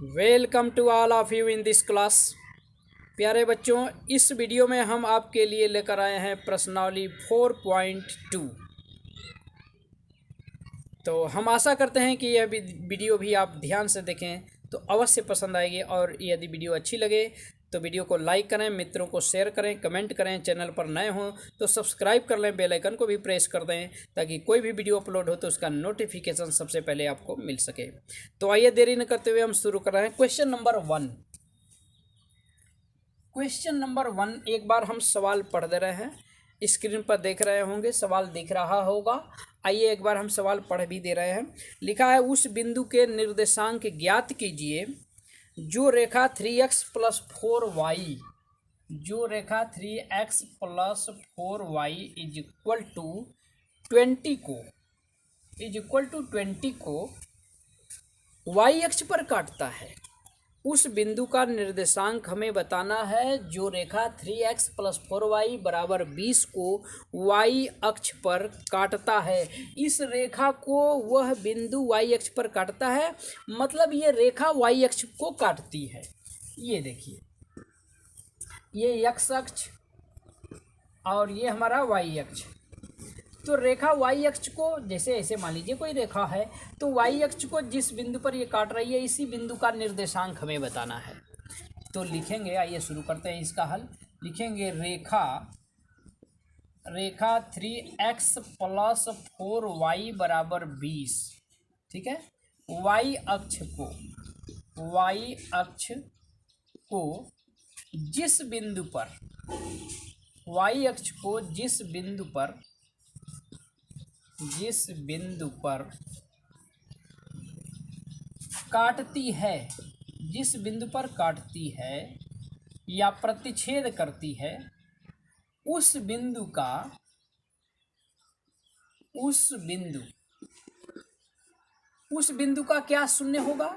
Welcome to all of you in this class. प्यारे बच्चों, इस वीडियो में हम आपके लिए लेकर आए हैं प्रश्नावली 4.2। तो हम आशा करते हैं कि यह वीडियो भी आप ध्यान से देखें तो अवश्य पसंद आएगी, और यदि वीडियो अच्छी लगे तो वीडियो को लाइक करें, मित्रों को शेयर करें, कमेंट करें। चैनल पर नए हों तो सब्सक्राइब कर लें, बेल आइकन को भी प्रेस कर दें ताकि कोई भी वीडियो अपलोड हो तो उसका नोटिफिकेशन सबसे पहले आपको मिल सके। तो आइए देरी न करते हुए हम शुरू कर रहे हैं। Question number 1। क्वेश्चन नंबर 1 एक बार हम सवाल पढ़ दे रहे हैं। स्क्रीन पर देख रहे होंगे, सवाल दिख रहा होगा। आइए एक बार हम सवाल पढ़ भी दे रहे हैं। लिखा है, उस बिंदु के निर्देशांक ज्ञात कीजिए जो रेखा 3x + 4y, जो रेखा 3x + 4y = 20 को y अक्ष पर काटता है। उस बिंदु का निर्देशांक हमें बताना है जो रेखा 3x + 4y = 20 को y अक्ष पर काटता है। इस रेखा को वह बिंदु y अक्ष पर काटता है, मतलब ये रेखा y अक्ष को काटती है। ये देखिए, ये x अक्ष और ये हमारा y अक्ष। तो रेखा y अक्ष को, जैसे ऐसे मान लीजिए कोई रेखा है, तो y अक्ष को जिस बिंदु पर ये काट रही है इसी बिंदु का निर्देशांक हमें बताना है। तो लिखेंगे, आइए शुरू करते हैं इसका हल। लिखेंगे रेखा 3x + 4y = 20, ठीक है। y अक्ष को जिस बिंदु पर काटती है या प्रतिच्छेद करती है, उस बिंदु का क्या शून्य होगा।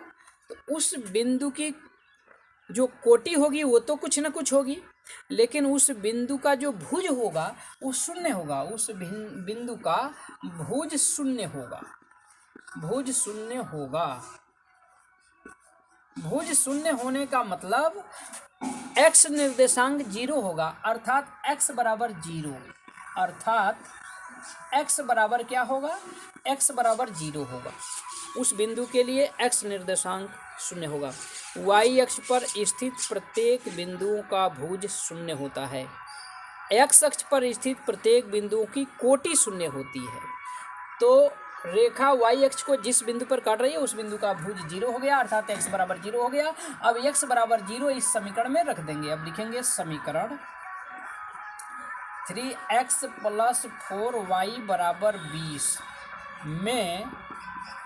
तो उस बिंदु की जो कोटि होगी वो तो कुछ न कुछ होगी, लेकिन उस बिंदु का जो भुज होगा वो शून्य होगा। उस बिंदु का भुज शून्य होगा। भुज शून्य होने का मतलब x निर्देशांक 0 होगा, अर्थात x बराबर 0। अर्थात x बराबर क्या होगा? x बराबर 0 होगा। उस बिंदु के लिए x निर्देशांक 0 होगा। y अक्ष पर स्थित प्रत्येक बिंदुओं का भुज 0 होता है। x अक्ष पर स्थित प्रत्येक बिंदुओं की कोटि 0 होती है। तो रेखा y अक्ष को जिस बिंदु पर काट रही है उस बिंदु का भुज 0 हो गया, अर्थात x बराबर 0 हो गया। अब x बराबर 0 इस समीकरण में रख देंगे। अब लिखेंगे समीकरण 3x + 4y = 20 में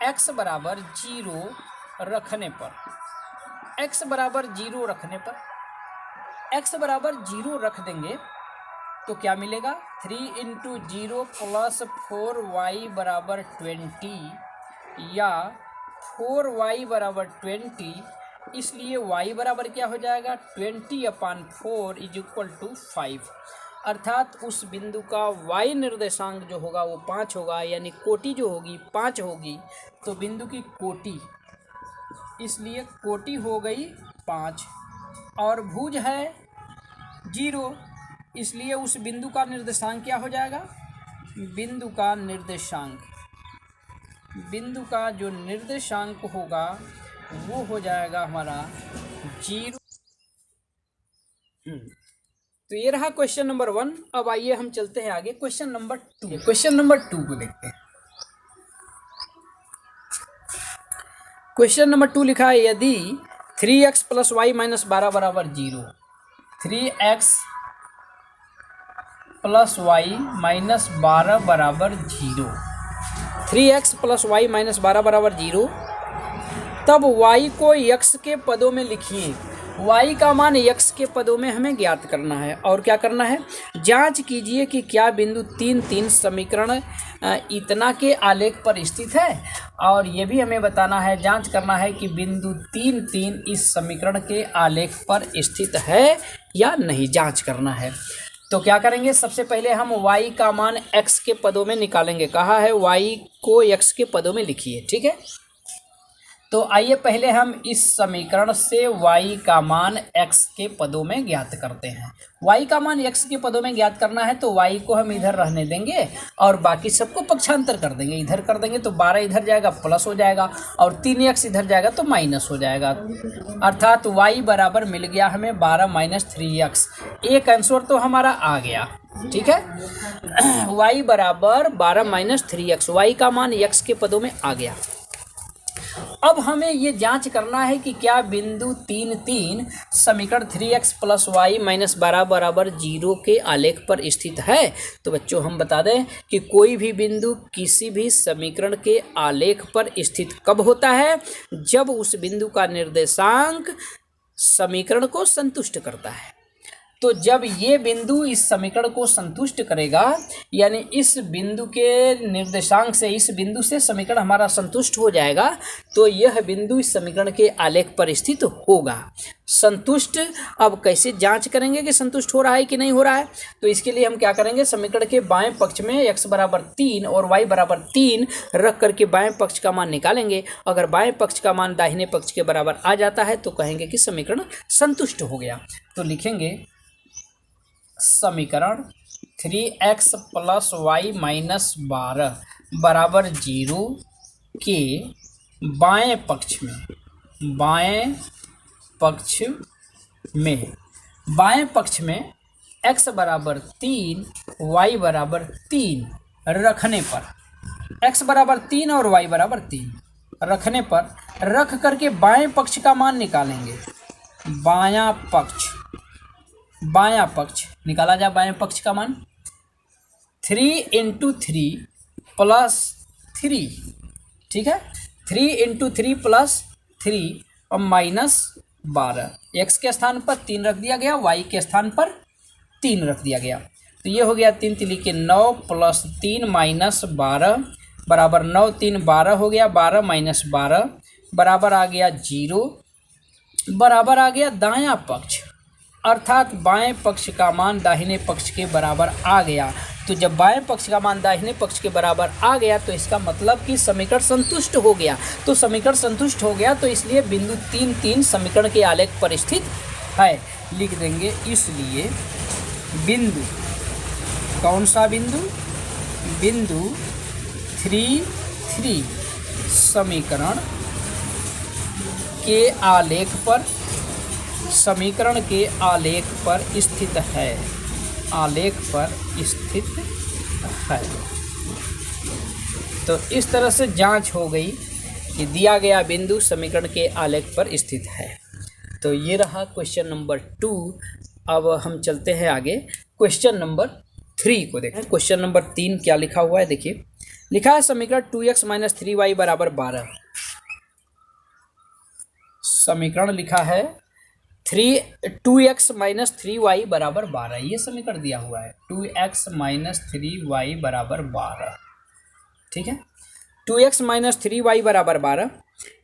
x बराबर 0 रखने पर, x बराबर 0 रख देंगे तो क्या मिलेगा? 3 × 0 + 4y = 20 या 4y = 20, इसलिए y बराबर क्या हो जाएगा? 20/4 = 5। अर्थात उस बिंदु का y निर्देशांक जो होगा वो 5 होगा, यानी कोटि जो होगी 5 होगी। तो बिंदु की कोटि, इसलिए कोटि हो गई 5 और भुज है 0, इसलिए उस बिंदु का निर्देशांक क्या हो जाएगा? बिंदु का जो निर्देशांक होगा वो हो जाएगा हमारा 0। तो ये रहा क्वेश्चन नंबर 1। अब आइए हम चलते हैं आगे क्वेश्चन नंबर 2। क्वेश्चन नंबर 2 को देखते हैं। क्वेश्चन नंबर 2 लिखा है, यदि 3x + y - 12 = 0, 3x + y - 12 = 0, 3x + y - 12 = 0, तब y को x के पदों में लिखिए। y का मान x के पदों में हमें ज्ञात करना है। और क्या करना है? जांच कीजिए कि क्या बिंदु 3 समीकरण इतना के आलेख पर स्थित है। और ये भी हमें बताना है, जांच करना है कि बिंदु 3 इस समीकरण के आलेख पर स्थित है या नहीं, जांच करना है। तो क्या करेंगे? सबसे पहले हम y का मान x के पदों में निकालेंगे। कहा है y को x के पदों में लिखिए, ठीक है। तो आइए पहले हम इस समीकरण से y का मान x के पदों में ज्ञात करते हैं। y का मान x के पदों में ज्ञात करना है तो y को हम इधर रहने देंगे और बाकी सबको पक्षांतर कर देंगे। इधर कर देंगे तो 12 इधर जाएगा प्लस हो जाएगा और 3x इधर जाएगा तो माइनस हो जाएगा। अर्थात y बराबर मिल गया हमें 12 माइनस 3x। एक आंसर तो हमारा आ गया, ठीक है। y बराबर 12 माइनस 3x, y का मान x के पदों में आ गया। अब हमें ये जांच करना है कि क्या बिंदु 3 समीकरण 3x प्लस वाई माइनस 12 बराबर 0 के आलेख पर स्थित है। तो बच्चों हम बता दें कि कोई भी बिंदु किसी भी समीकरण के आलेख पर स्थित कब होता है, जब उस बिंदु का निर्देशांक समीकरण को संतुष्ट करता है। तो जब ये बिंदु इस समीकरण को संतुष्ट करेगा, यानी इस बिंदु के निर्देशांक से, इस बिंदु से समीकरण हमारा संतुष्ट हो जाएगा, तो यह बिंदु इस समीकरण के आलेख पर स्थित होगा। संतुष्ट, अब कैसे जांच करेंगे कि संतुष्ट हो रहा है कि नहीं हो रहा है, तो इसके लिए हम क्या करेंगे, समीकरण के बाएं पक्ष में x बराबर 3 और y बराबर 3 रख करके बाएं पक्ष का मान निकालेंगे। अगर बाएं पक्ष का मान दाहिने पक्ष के बराबर आ जाता है तो कहेंगे कि समीकरण संतुष्ट हो गया। तो लिखेंगे समीकरण 3x प्लस वाई माइनस 12 बराबर 0 के बाएं पक्ष में x बराबर 3 y बराबर 3 रखने पर, x बराबर 3 और y बराबर 3 रखने पर रख करके बाएं पक्ष का मान निकालेंगे। बायां पक्ष निकाला जाए, बाएं पक्ष का मान 3 × 3 प्लस 3, ठीक है, 3 × 3 प्लस 3 और माइनस 12। x के स्थान पर 3 रख दिया गया, y के स्थान पर 3 रख दिया गया। तो ये हो गया 3 3 के 9 प्लस 3 माइनस 12 बराबर 9 3 12 हो गया, 12 माइनस 12 बराबर आ गया 0, बराबर आ गया दायां पक्ष, अर्थात बाएं पक्ष का मान दाहिने पक्ष के बराबर आ गया। तो जब बाएं पक्ष का मान दाहिने पक्ष के बराबर आ गया तो इसका मतलब कि समीकरण संतुष्ट हो गया। तो समीकरण संतुष्ट हो गया तो इसलिए बिंदु 3 समीकरण के आलेख पर स्थित है। लिख देंगे इसलिए बिंदु, कौन सा बिंदु, बिंदु 3 समीकरण के आलेख पर, समीकरण के आलेख पर स्थित है, आलेख पर स्थित है। तो इस तरह से जांच हो गई कि दिया गया बिंदु समीकरण के आलेख पर स्थित है। तो ये रहा क्वेश्चन नंबर 2। अब हम चलते हैं आगे क्वेश्चन नंबर 3 को देखें। क्वेश्चन नंबर 3 क्या लिखा हुआ है, देखिए लिखा है समीकरण 2x माइनस 3y बराबर 12। समीकरण लिखा है 2x माइनस 3y बराबर 12, ये समीकरण दिया हुआ है 2x माइनस 3y बराबर 12, ठीक है। 2x माइनस 3y बराबर 12,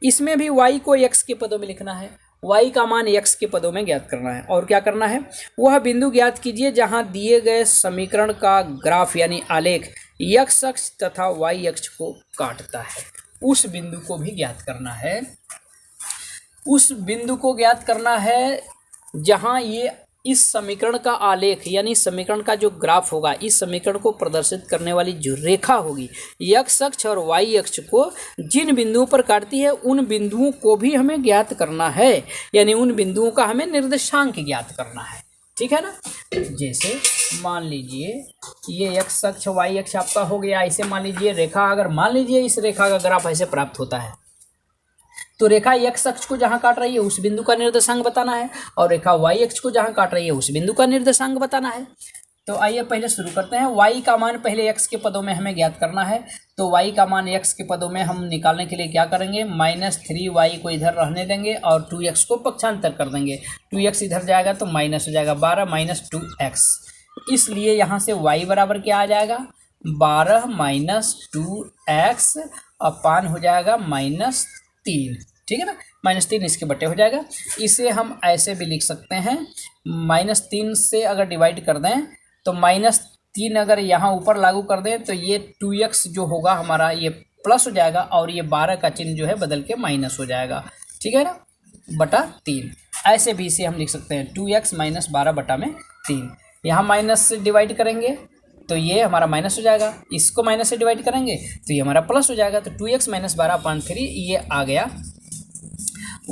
इसमें भी y को x के पदों में लिखना है, y का मान x के पदों में ज्ञात करना है। और क्या करना है, वह बिंदु ज्ञात कीजिए जहां दिए गए समीकरण का ग्राफ यानी आलेख x अक्ष तथा y अक्ष को काटता है। उस बिंदु को भी ज्ञात करना है, उस बिंदु को ज्ञात करना है जहां ये इस समीकरण का आलेख यानी समीकरण का जो ग्राफ होगा, इस समीकरण को प्रदर्शित करने वाली जो रेखा होगी x अक्ष और y अक्ष को जिन बिंदुओं पर काटती है उन बिंदुओं को भी हमें ज्ञात करना है, यानी उन बिंदुओं का हमें निर्देशांक ज्ञात करना है, ठीक है ना। जैसे मान लीजिए ये x अक्ष y अक्ष आपका हो गया, ऐसे मान लीजिए रेखा, अगर मान लीजिए इस रेखा का ग्राफ ऐसे प्राप्त होता है तो रेखा x अक्ष को जहां काट रही है उस बिंदु का निर्देशांक बताना है और रेखा y अक्ष को जहां काट रही है उस बिंदु का निर्देशांक बताना है। तो आइए पहले शुरू करते हैं। y का मान पहले x के पदों में हमें ज्ञात करना है, तो y का मान x के पदों में हम निकालने के लिए क्या करेंगे, -3y को इधर रहने देंगे और 2x को पक्षांतर कर देंगे। 2x इधर जाएगा तो माइनस हो जाएगा 12 माइनस 2x, इसलिए यहाँ से y बराबर क्या आ जाएगा, 12 माइनस 2x अपान हो जाएगा -3, ठीक है ना, -3 इसके बटे हो जाएगा। इसे हम ऐसे भी लिख सकते हैं, -3 से अगर डिवाइड कर दें तो -3 अगर यहाँ ऊपर लागू कर दें तो ये 2x जो होगा हमारा ये प्लस हो जाएगा और ये 12 का चिन्ह जो है बदल के माइनस हो जाएगा, ठीक है ना, बटा 3। ऐसे भी इसे हम लिख सकते हैं 2x माइनस 12 बटा में 3। यहाँ माइनस से डिवाइड करेंगे तो ये हमारा माइनस हो जाएगा, इसको माइनस से डिवाइड करेंगे तो ये हमारा प्लस हो जाएगा। तो 2x माइनस 12/3 ये आ गया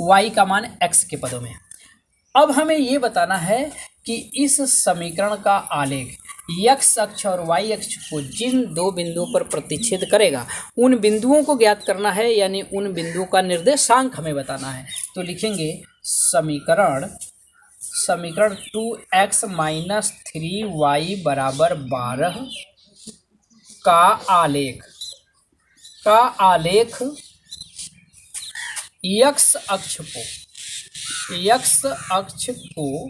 y का मान x के पदों में। अब हमें ये बताना है कि इस समीकरण का आलेख x अक्ष और y अक्ष को जिन दो बिंदुओं पर प्रतिच्छेद करेगा उन बिंदुओं को ज्ञात करना है, यानी उन बिंदुओं का निर्देशांक हमें बताना है। तो लिखेंगे समीकरण 2x माइनस 3y बराबर 12 का आलेख x अक्ष को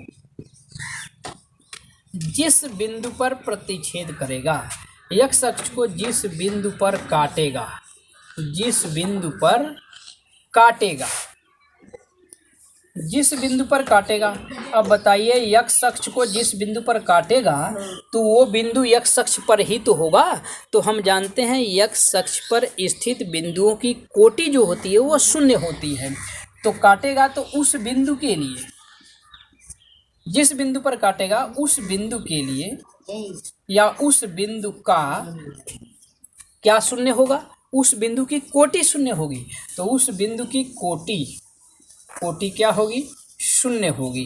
जिस बिंदु पर प्रतिच्छेद करेगा, x अक्ष को जिस बिंदु पर काटेगा, अब बताइए x अक्ष को जिस बिंदु पर काटेगा तो वो बिंदु x अक्ष पर ही तो होगा। तो हम जानते हैं x अक्ष पर स्थित बिंदुओं की कोटि जो होती है वो शून्य होती है। तो काटेगा तो उस बिंदु के लिए, जिस बिंदु पर काटेगा उस बिंदु के लिए या उस बिंदु का क्या शून्य होगा, उस बिंदु की कोटि शून्य होगी। तो उस बिंदु की कोटि क्या होगी, शून्य होगी।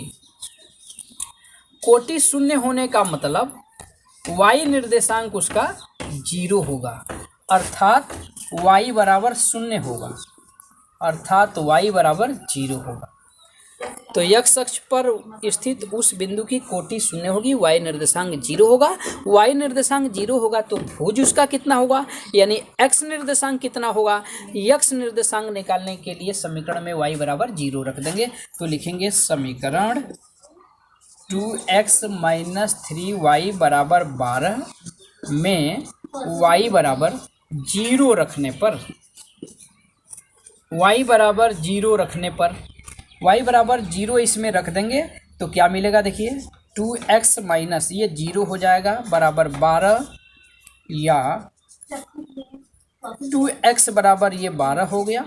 कोटि शून्य होने का मतलब y निर्देशांक उसका 0 होगा, अर्थात y बराबर 0 होगा, अर्थात y बराबर 0 होगा। तो x अक्ष पर स्थित उस बिंदु की कोटि शून्य होगी, y निर्देशांक 0 होगा। y निर्देशांक 0 होगा तो भुज उसका कितना होगा, यानी x निर्देशांक कितना होगा। x निर्देशांक निकालने के लिए समीकरण में y बराबर 0 रख देंगे। तो लिखेंगे समीकरण 2x माइनस 3y बराबर 12 में y बराबर 0 रखने पर, y बराबर 0 इसमें रख देंगे तो क्या मिलेगा, देखिए 2x माइनस ये 0 हो जाएगा बराबर 12, या 2x बराबर ये 12 हो गया,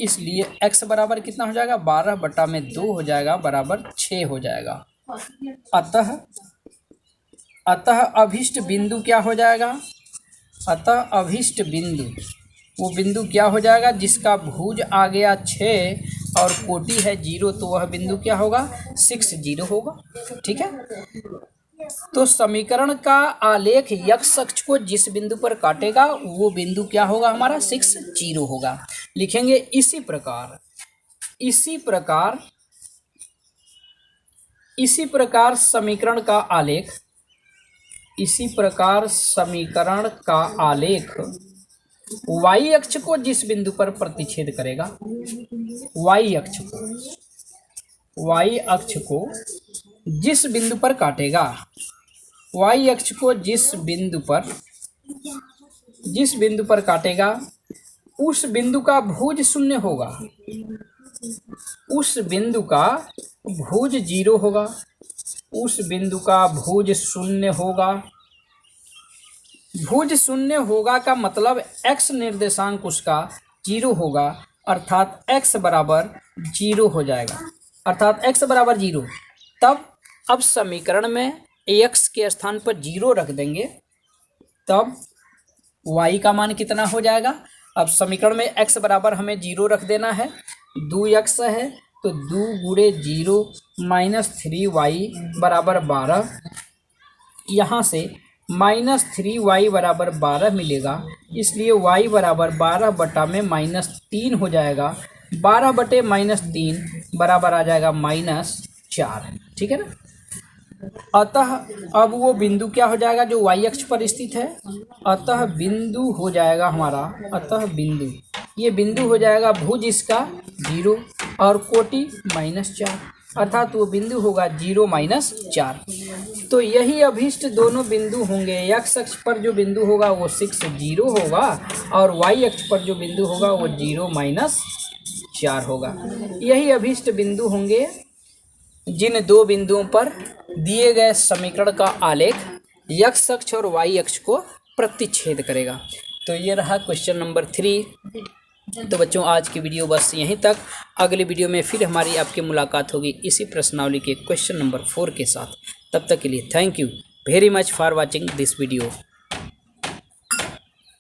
इसलिए x बराबर कितना हो जाएगा, 12 बटा में 2 हो जाएगा बराबर 6 हो जाएगा। अतः अभिष्ट बिंदु क्या हो जाएगा, अतः अभिष्ट बिंदु वो बिंदु क्या हो जाएगा जिसका भुज आ गया 6 और कोटि है 0, तो वह बिंदु क्या होगा, 60 होगा, ठीक है। तो समीकरण का आलेख x अक्ष को जिस बिंदु पर काटेगा वो बिंदु क्या होगा, हमारा 60 होगा। लिखेंगे इसी प्रकार समीकरण का आलेख y अक्ष को जिस बिंदु पर प्रतिच्छेद करेगा, y अक्ष को जिस बिंदु पर काटेगा, y अक्ष को जिस बिंदु पर काटेगा उस बिंदु का भुज शून्य होगा, उस बिंदु का भुज 0 होगा, उस बिंदु का भुज शून्य होगा। भुज शून्य होगा का मतलब x निर्देशांक उसका 0 होगा, अर्थात x बराबर 0 हो जाएगा, अर्थात x बराबर 0। तब अब समीकरण में x के स्थान पर 0 रख देंगे, तब y का मान कितना हो जाएगा। अब समीकरण में x बराबर हमें 0 रख देना है, 2x है तो 2 गुणे 0 माइनस 3y बराबर 12, यहाँ से माइनस 3y बराबर 12 मिलेगा, इसलिए y बराबर 12 बटा में -3 हो जाएगा, 12 बटे -3 बराबर आ जाएगा -4, ठीक है ना। अतः अब वो बिंदु क्या हो जाएगा जो y अक्ष पर स्थित है, अतः बिंदु हो जाएगा हमारा, ये बिंदु हो जाएगा भुज इसका 0 और कोटि -4, अर्थात वो बिंदु होगा 0 -4। तो यही अभिष्ट दोनों बिंदु होंगे। x अक्ष पर जो बिंदु होगा वो 60 होगा और y अक्ष पर जो बिंदु होगा वो 0 -4 होगा। यही अभिष्ट बिंदु होंगे जिन दो बिंदुओं पर दिए गए समीकरण का आलेख x अक्ष और y अक्ष को प्रतिच्छेद करेगा। तो ये रहा क्वेश्चन नंबर 3। तो बच्चों आज की वीडियो बस यहीं तक। अगली वीडियो में फिर हमारी आपकी मुलाकात होगी इसी प्रश्नावली के क्वेश्चन नंबर 4 के साथ। तब तक के लिए thank you very much for watching this video.